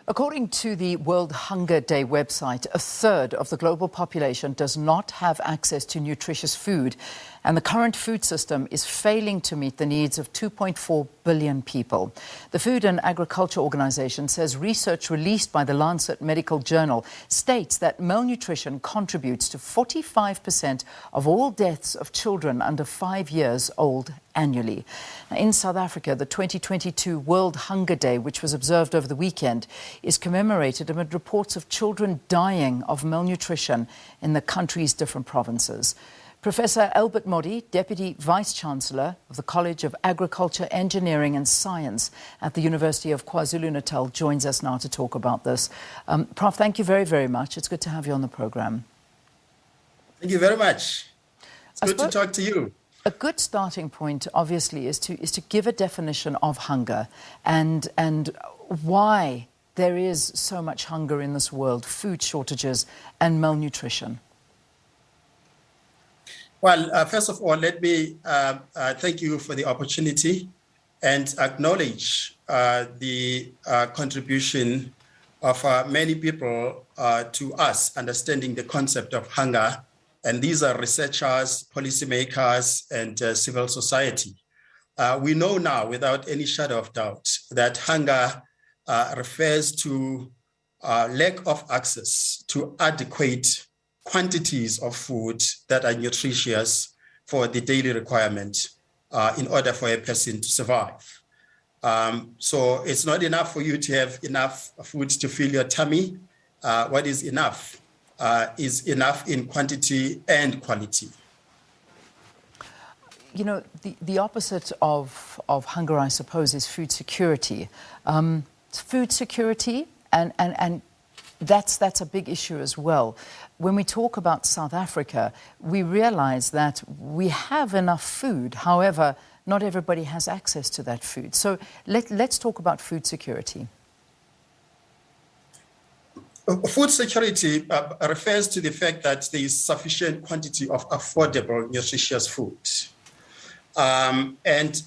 According to the World Hunger Day website, a third of the global population does not have access to nutritious food, and the current food system is failing to meet the needs of 2.4 billion people. The Food and Agriculture Organization says research released by the Lancet Medical Journal states that malnutrition contributes to 45% of all deaths of children under 5 years old annually. In South Africa, the 2022 World Hunger Day, which was observed over the weekend, is commemorated amid reports of children dying of malnutrition in the country's different provinces. Professor Albert Modi, Deputy Vice-Chancellor of the College of Agriculture, Engineering and Science at the University of KwaZulu Natal, joins us now to talk about this. Prof, thank you very, very much. It's good to have you on the programme. Thank you very much. It's good to talk to you. A good starting point, obviously, is to give a definition of hunger and why there is so much hunger in this world, food shortages and malnutrition. Well, first of all, let me thank you for the opportunity and acknowledge the contribution of many people to us understanding the concept of hunger. And these are researchers, policymakers, and civil society. We know now, without any shadow of doubt, that hunger refers to lack of access to adequate quantities of food that are nutritious for the daily requirement in order for a person to survive. So it's not enough for you to have enough food to fill your tummy. What is enough in quantity and quality. You know, the opposite of hunger, I suppose, is food security. Food security, and that's a big issue as well. When we talk about South Africa, we realize that we have enough food. However, not everybody has access to that food. So let's talk about food security. Food security refers to the fact that there is sufficient quantity of affordable, nutritious food. And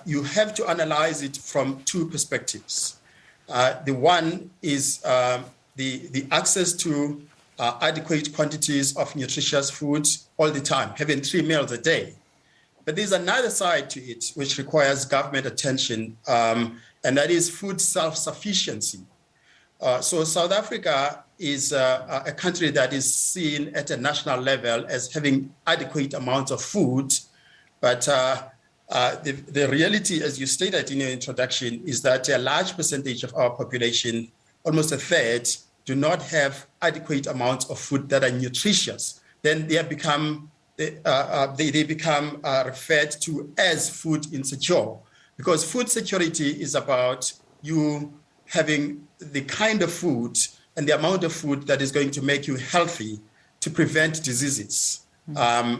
you have to analyze it from two perspectives. The one is the access to adequate quantities of nutritious food all the time, having 3 meals a day. But there's another side to it which requires government attention, and that is food self-sufficiency. So South Africa is a country that is seen at a national level as having adequate amounts of food. But the reality, as you stated in your introduction, is that a large percentage of our population, almost a third, do not have adequate amounts of food that are nutritious. Then they become referred to as food insecure, because food security is about you having the kind of food and the amount of food that is going to make you healthy to prevent diseases.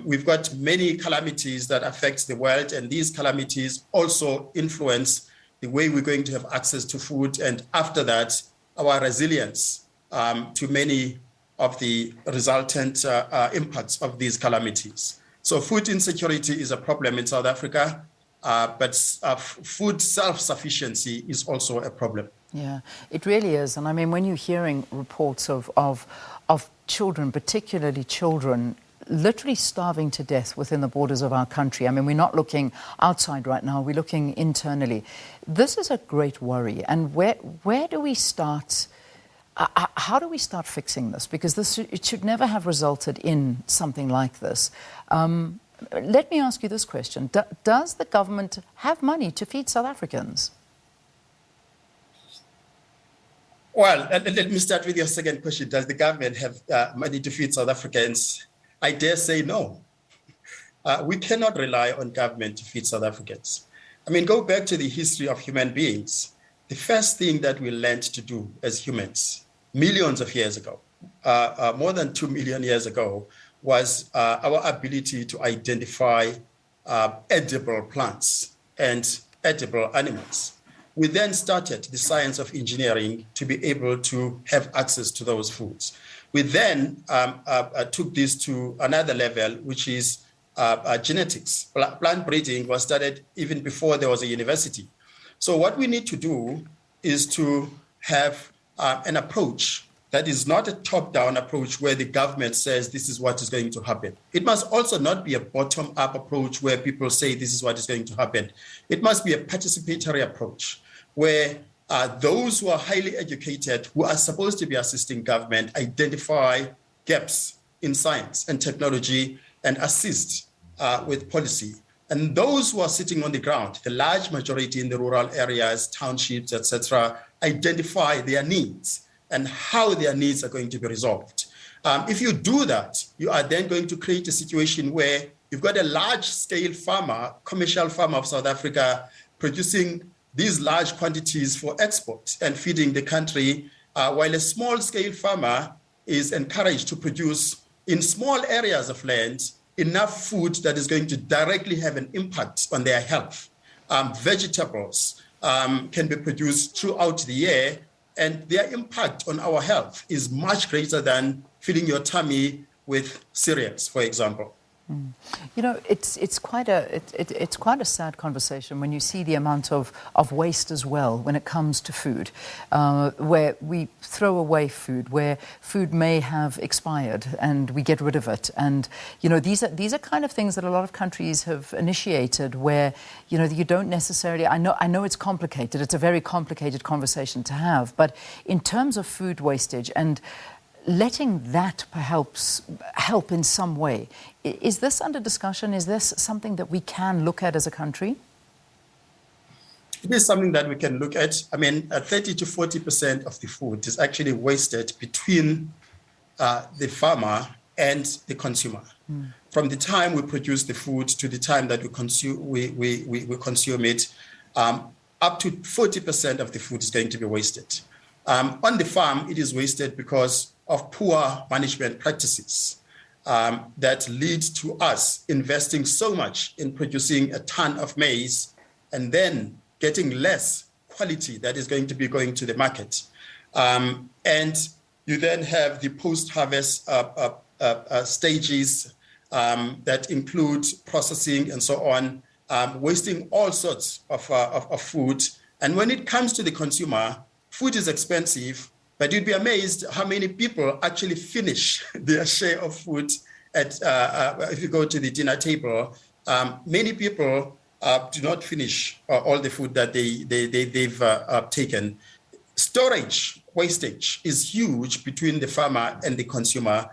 We've got many calamities that affect the world, and these calamities also influence the way we're going to have access to food, and after that, our resilience to many of the resultant impacts of these calamities. So food insecurity is a problem in South Africa, but food self-sufficiency is also a problem. Yeah, it really is. And I mean, when you're hearing reports of children, particularly children, literally starving to death within the borders of our country. I mean, we're not looking outside right now, we're looking internally. This is a great worry. And where do we start? How do we start fixing this? Because it should never have resulted in something like this. Let me ask you this question. Does the government have money to feed South Africans? Well, let me start with your second question. Does the government have money to feed South Africans? I dare say no. We cannot rely on government to feed South Africans. I mean, go back to the history of human beings. The first thing that we learned to do as humans, millions of years ago, more than 2 million years ago, was our ability to identify edible plants and edible animals. We then started the science of engineering to be able to have access to those foods. We then took this to another level, which is genetics. Plant breeding was started even before there was a university. So what we need to do is to have an approach that is not a top-down approach where the government says this is what is going to happen. It must also not be a bottom-up approach where people say this is what is going to happen. It must be a participatory approach where those who are highly educated, who are supposed to be assisting government, identify gaps in science and technology and assist with policy. And those who are sitting on the ground, the large majority in the rural areas, townships, etc., identify their needs and how their needs are going to be resolved. If you do that, you are then going to create a situation where you've got a large-scale farmer, commercial farmer of South Africa, producing these large quantities for export and feeding the country, while a small-scale farmer is encouraged to produce in small areas of land enough food that is going to directly have an impact on their health. Vegetables can be produced throughout the year, and their impact on our health is much greater than filling your tummy with cereals, for example. You know, it's quite a sad conversation when you see the amount of waste as well when it comes to food, where we throw away food, where food may have expired and we get rid of it. And you know, these are kind of things that a lot of countries have initiated, where you know you don't necessarily. I know it's complicated. It's a very complicated conversation to have, but in terms of food wastage and letting that perhaps help in some way. Is this under discussion? Is this something that we can look at as a country? It is something that we can look at. I mean, 30 to 40% of the food is actually wasted between the farmer and the consumer. From the time we produce the food to the time that we consume it, up to 40% of the food is going to be wasted. On the farm, it is wasted because of poor management practices that lead to us investing so much in producing a ton of maize and then getting less quality that is going to be going to the market. And you then have the post-harvest stages that include processing and so on, wasting all sorts of food. And when it comes to the consumer, food is expensive, but you'd be amazed how many people actually finish their share of food if you go to the dinner table. Many people do not finish all the food that they've taken. Storage wastage is huge between the farmer and the consumer.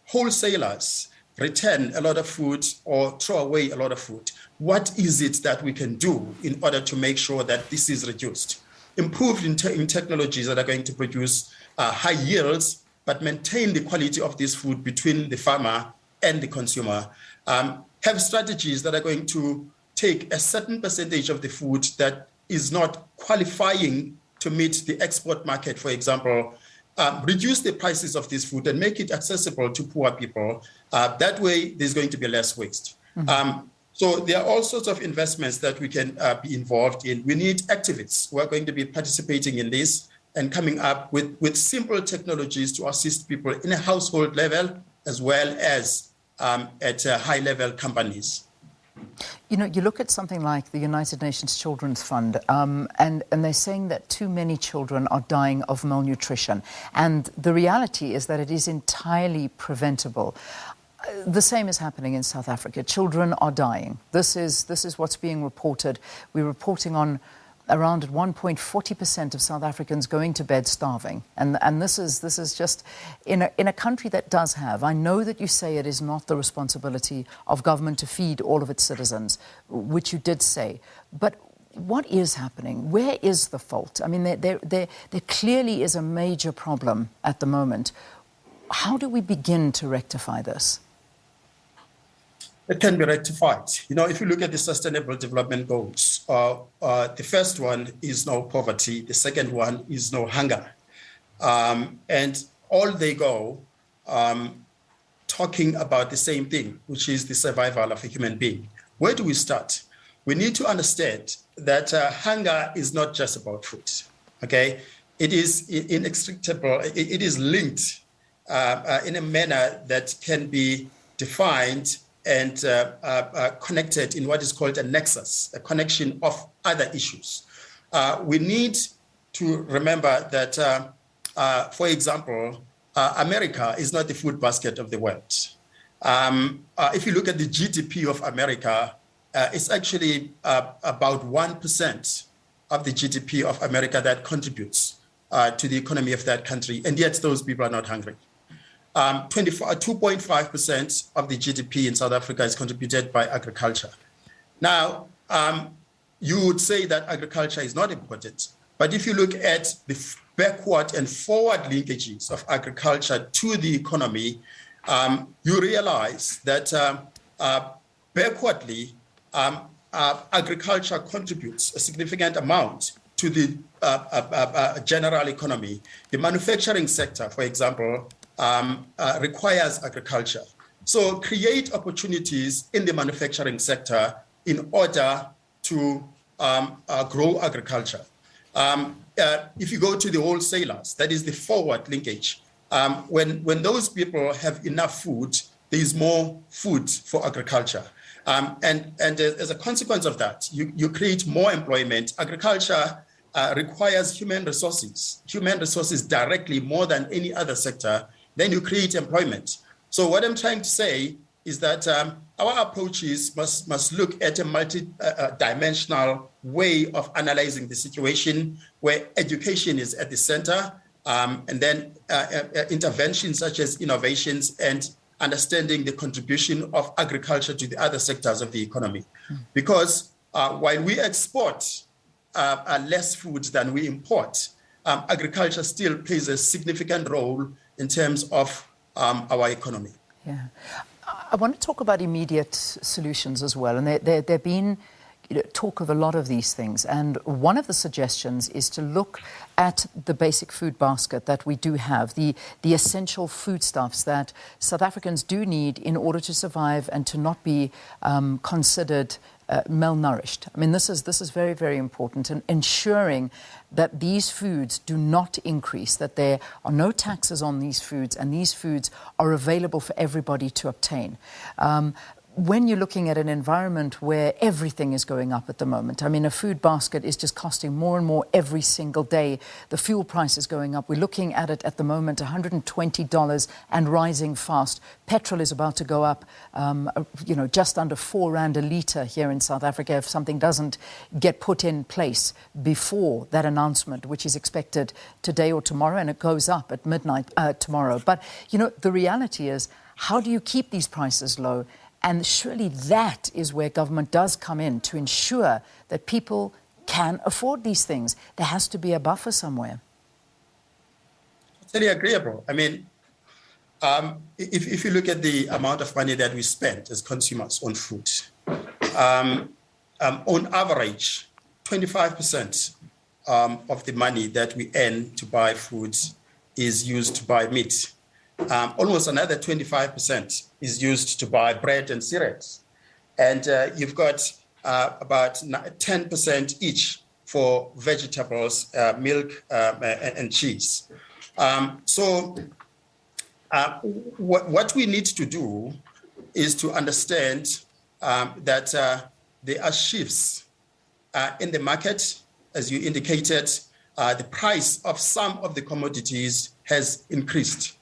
Wholesalers return a lot of food or throw away a lot of food. What is it that we can do in order to make sure that this is reduced? Improved in technologies that are going to produce high yields, but maintain the quality of this food between the farmer and the consumer. Have strategies that are going to take a certain percentage of the food that is not qualifying to meet the export market, for example, reduce the prices of this food and make it accessible to poor people. That way, there's going to be less waste. So there are all sorts of investments that we can be involved in. We need activists who are going to be participating in this and coming up with simple technologies to assist people in a household level as well as at high-level companies. You know, you look at something like the United Nations Children's Fund, and they're saying that too many children are dying of malnutrition. And the reality is that it is entirely preventable. The same is happening in South Africa. Children are dying. This is what's being reported. We're reporting on around 1.40% of South Africans going to bed starving. And this is just in a country that does have. I know that you say it is not the responsibility of government to feed all of its citizens, which you did say. But what is happening? Where is the fault? I mean, there clearly is a major problem at the moment. How do we begin to rectify this? It can be rectified. You know, if you look at the Sustainable Development Goals, the first one is no poverty. The second one is no hunger. And all they go talking about the same thing, which is the survival of a human being. Where do we start? We need to understand that hunger is not just about food, okay? It is inextricable. It is linked in a manner that can be defined and connected in what is called a nexus, a connection of other issues. We need to remember that, for example, America is not the food basket of the world. If you look at the GDP of America, it's actually about 1% of the GDP of America that contributes to the economy of that country, and yet those people are not hungry. 2.5% of the GDP in South Africa is contributed by agriculture. Now, you would say that agriculture is not important, but if you look at the backward and forward linkages of agriculture to the economy, you realize that backwardly, agriculture contributes a significant amount to the general economy. The manufacturing sector, for example, requires agriculture. So create opportunities in the manufacturing sector in order to grow agriculture. If you go to the wholesalers, that is the forward linkage. When those people have enough food, there is more food for agriculture. And as a consequence of that, you create more employment. Agriculture requires human resources directly more than any other sector. Then you create employment. So what I'm trying to say is that our approaches must look at a multi-dimensional way of analyzing the situation, where education is at the center, and then interventions such as innovations and understanding the contribution of agriculture to the other sectors of the economy. Because while we export less food than we import, agriculture still plays a significant role in terms of our economy. Yeah. I want to talk about immediate solutions as well. And there have been talk of a lot of these things. And one of the suggestions is to look at the basic food basket that we do have, the essential foodstuffs that South Africans do need in order to survive and to not be considered malnourished. I mean, this is very, very important, and ensuring that these foods do not increase, that there are no taxes on these foods, and these foods are available for everybody to obtain. When you're looking at an environment where everything is going up at the moment, I mean, a food basket is just costing more and more every single day. The fuel price is going up. We're looking at it at the moment, $120 and rising fast. Petrol is about to go up, just under R4 a litre here in South Africa if something doesn't get put in place before that announcement, which is expected today or tomorrow, and it goes up at midnight tomorrow. But, the reality is, how do you keep these prices low? And surely that is where government does come in to ensure that people can afford these things. There has to be a buffer somewhere. Totally agreeable. I mean, if you look at the amount of money that we spend as consumers on food, on average, 25% of the money that we earn to buy food is used to buy meat. Almost another 25% is used to buy bread and cereals. And you've got about 10% each for vegetables, milk, and cheese. What we need to do is to understand that there are shifts in the market. As you indicated, the price of some of the commodities has increased.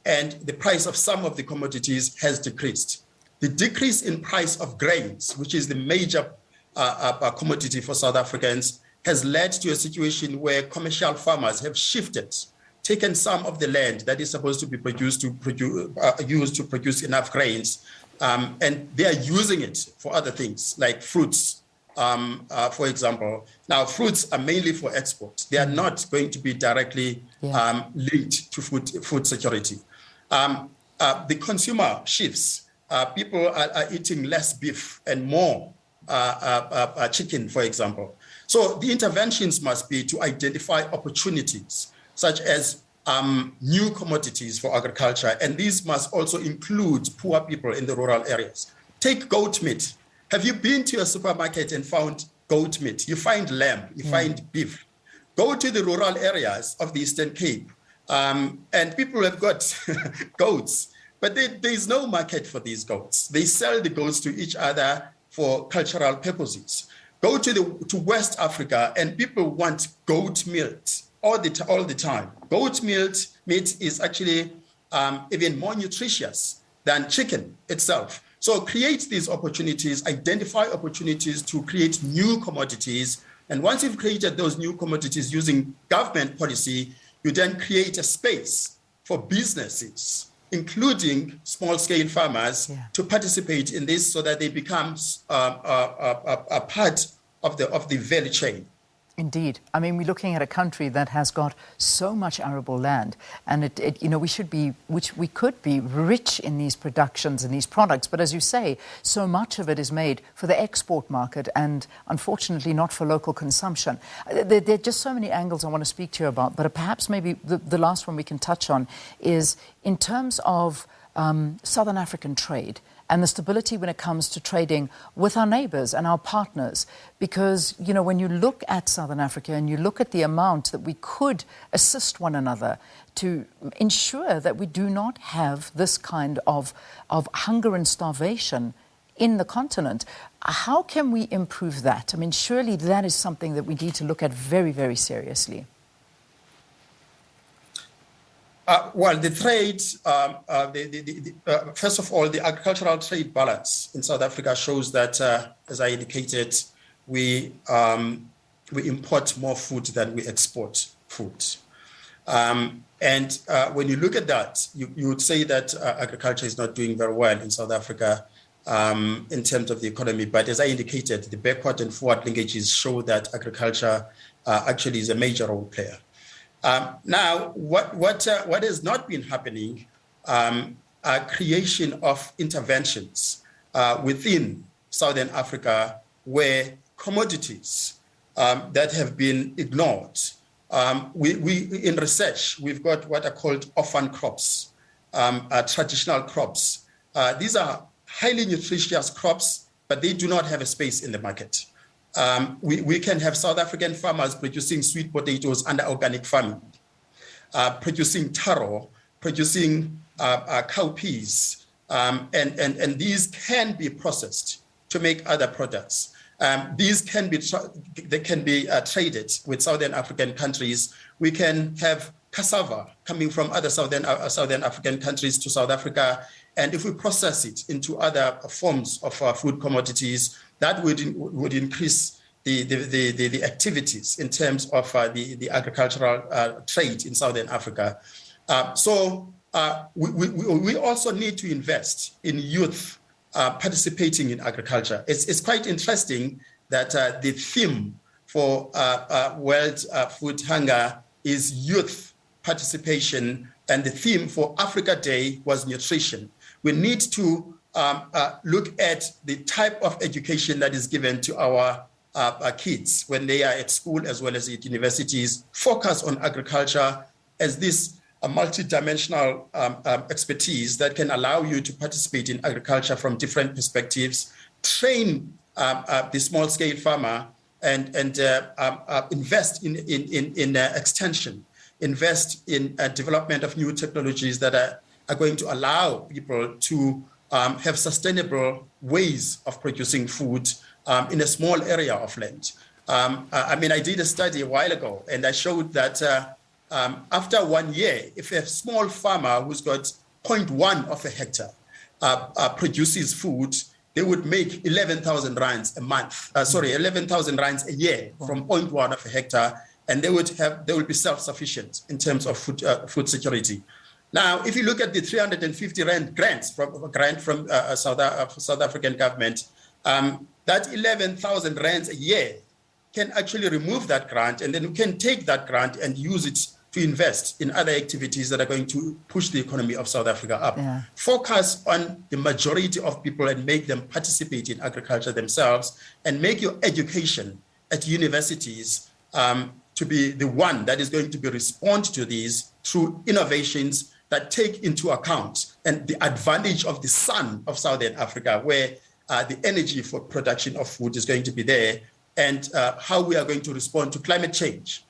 And the price of some of the commodities has decreased. The decrease in price of grains, which is the major commodity for South Africans, has led to a situation where commercial farmers have shifted, taken some of the land that is supposed to be used to produce enough grains, and they are using it for other things like fruits, for example. Now, fruits are mainly for export. They are not going to be directly linked to food security. The consumer shifts. People are eating less beef and more chicken, for example. So the interventions must be to identify opportunities, such as new commodities for agriculture, and these must also include poor people in the rural areas. Take goat meat. Have you been to a supermarket and found goat meat? You find lamb, you find beef. Go to the rural areas of the Eastern Cape, and people have got goats, but there is no market for these goats. They sell the goats to each other for cultural purposes. Go to West Africa, and people want goat meat all the time. Goat meat is actually even more nutritious than chicken itself. So create these opportunities, identify opportunities to create new commodities. And once you've created those new commodities using government policy, you then create a space for businesses, including small-scale farmers, to participate in this so that they become a part of the value chain. Indeed. I mean, we're looking at a country that has got so much arable land, and we could be rich in these productions and these products. But as you say, so much of it is made for the export market and unfortunately not for local consumption. There are just so many angles I want to speak to you about, but perhaps maybe the last one we can touch on is in terms of Southern African trade and the stability when it comes to trading with our neighbours and our partners. Because, when you look at Southern Africa and you look at the amount that we could assist one another to ensure that we do not have this kind of hunger and starvation in the continent, how can we improve that? I mean, surely that is something that we need to look at very, very seriously. Well, the trade, first of all, the agricultural trade balance in South Africa shows that, as I indicated, we import more food than we export food. And when you look at that, you would say that agriculture is not doing very well in South Africa in terms of the economy. But as I indicated, the backward and forward linkages show that agriculture actually is a major role player. Now, what has not been happening are creation of interventions within Southern Africa where commodities that have been ignored. We in research, we've got what are called orphan crops, traditional crops. These are highly nutritious crops, but they do not have a space in the market. We can have South African farmers producing sweet potatoes under organic farming, producing taro, producing cowpeas, and these can be processed to make other products. These can be traded with Southern African countries. We can have cassava coming from other Southern African countries to South Africa, and if we process it into other forms of food commodities, that would increase the activities in terms of the agricultural trade in Southern Africa. So we also need to invest in youth participating in agriculture. It's quite interesting that the theme for World Food Hunger is youth participation, and the theme for Africa Day was nutrition. We need to look at the type of education that is given to our kids when they are at school as well as at universities, focus on agriculture as this multidimensional expertise that can allow you to participate in agriculture from different perspectives, train the small-scale farmer, and invest in extension, invest in development of new technologies that are going to allow people to have sustainable ways of producing food in a small area of land. I did a study a while ago, and I showed that after 1 year, if a small farmer who's got 0.1 of a hectare produces food, they would make 11,000 rands a month. 11,000 rands a year from 0.1 of a hectare, and they would be self-sufficient in terms of food security. Now, if you look at the 350 rand grant from South African government, that 11,000 rands a year can actually remove that grant, and then we can take that grant and use it to invest in other activities that are going to push the economy of South Africa up. Yeah. Focus on the majority of people and make them participate in agriculture themselves, and make your education at universities to be the one that is going to be respond to these through innovations that take into account and the advantage of the sun of Southern Africa, where the energy for production of food is going to be there, and how we are going to respond to climate change,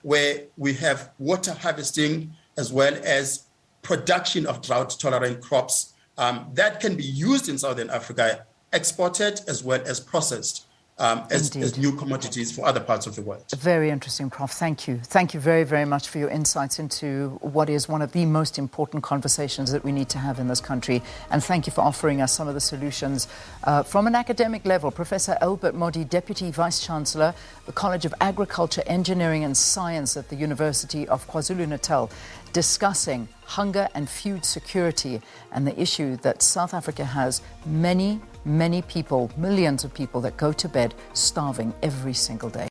where we have water harvesting as well as production of drought-tolerant crops that can be used in Southern Africa, exported as well as processed as new commodities for other parts of the world. Very interesting, Prof. Thank you. Thank you very, very much for your insights into what is one of the most important conversations that we need to have in this country. And thank you for offering us some of the solutions from an academic level. Professor Albert Modi, Deputy Vice-Chancellor, the College of Agriculture, Engineering and Science at the University of KwaZulu-Natal, discussing hunger and food security and the issue that South Africa has many people, millions of people that go to bed starving every single day.